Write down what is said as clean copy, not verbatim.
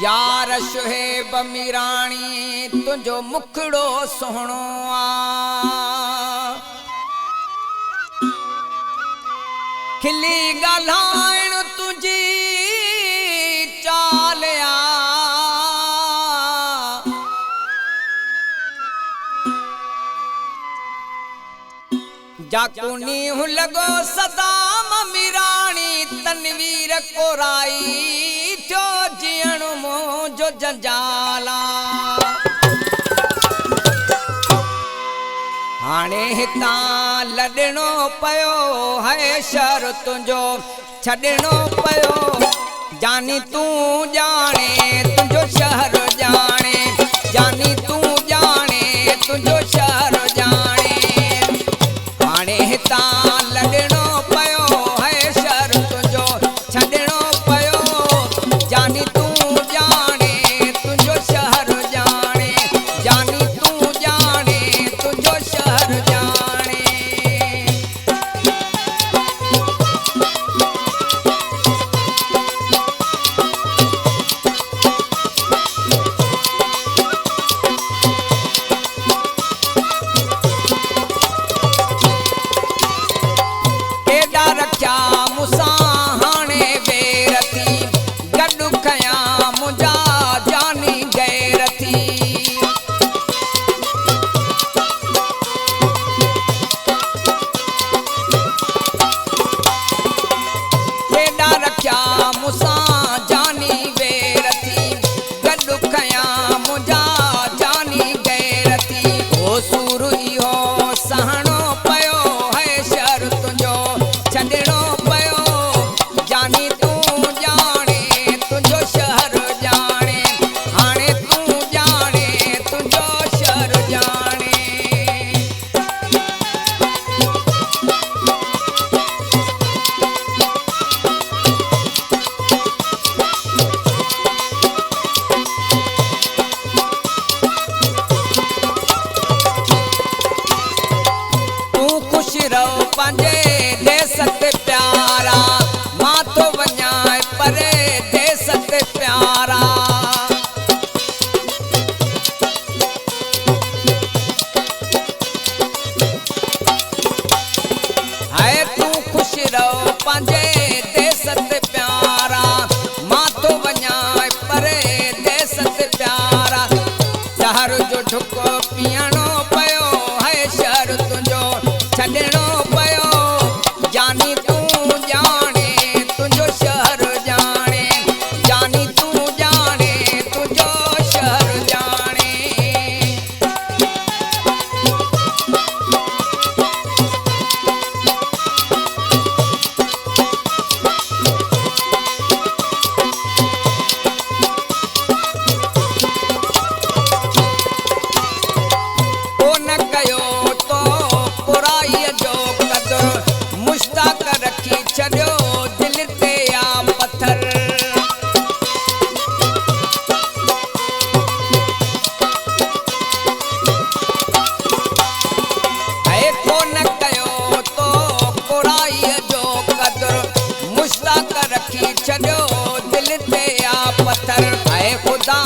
यार शुहेब मीराणी तुझो मुखड़ो सोहणो आ खिली ॻाल्हाइण तुझी चाल आ जाकू नींहुं लॻो सदाम मीराणी तनवीर कोराई थियो जीअण मुंहिंजो जंजाला हाणे हितां लॾणो पियो है शहर तुंहिंजो छॾणो पियो जानी तूं ॼाणे तुंहिंजो शहर ॼाणे जानी तूं ॼाणे तुंहिंजो शहर ॼाणे हाणे हितां लॾणो पियो है शहर तुंहिंजो छॾणो पियो जानी तूं ॼाणे तुंहिंजो शहर ॼाणे जानी तूं ॼाणे तुंहिंजो शहर ॼाणे केॾा रखिया मूंसां हाणे बेरती गॾु खयां मुंहिंजा जानी गैरती केॾा रखिया मूंसां जानी बेरती गॾु खयां मुंहिंजा जानी गैरती ओ सूर इहो सहणो पियो है शहर तुंहिंजो छॾणो पियो जानी तूं ॼाणे तुंहिंजो शहर ॼाणे हाणे तूं ॼाणे तुंहिंजो शहर ॼाणे तूं ख़ुशि रहो पंहिंजे देस ते प्यारा मां थो वञां परे देस ते प्यारा हाय तूं ख़ुशि रहो पंहिंजे देस ते प्यारा मां थो वञां परे देस ते प्यारा शहर जो ढुको पीअणो पियो है शहर तुंहिंजो छॾणो पियो जानी तूं ॼाणे तुंहिंजो शहर ॼाणे जानी तूं ॼाणे तुंहिंजो शहर ॼाणे कोन कयो तो बुराईअ जो क़दुरु मुश्ताक रखी छॾियो दिलि ते या पत्थर ऐं कोन कयो तो बुराईअ जो क़दुरु मुश्ताक रखी छॾियो दिलि ते या पत्थर ऐं ख़ुदा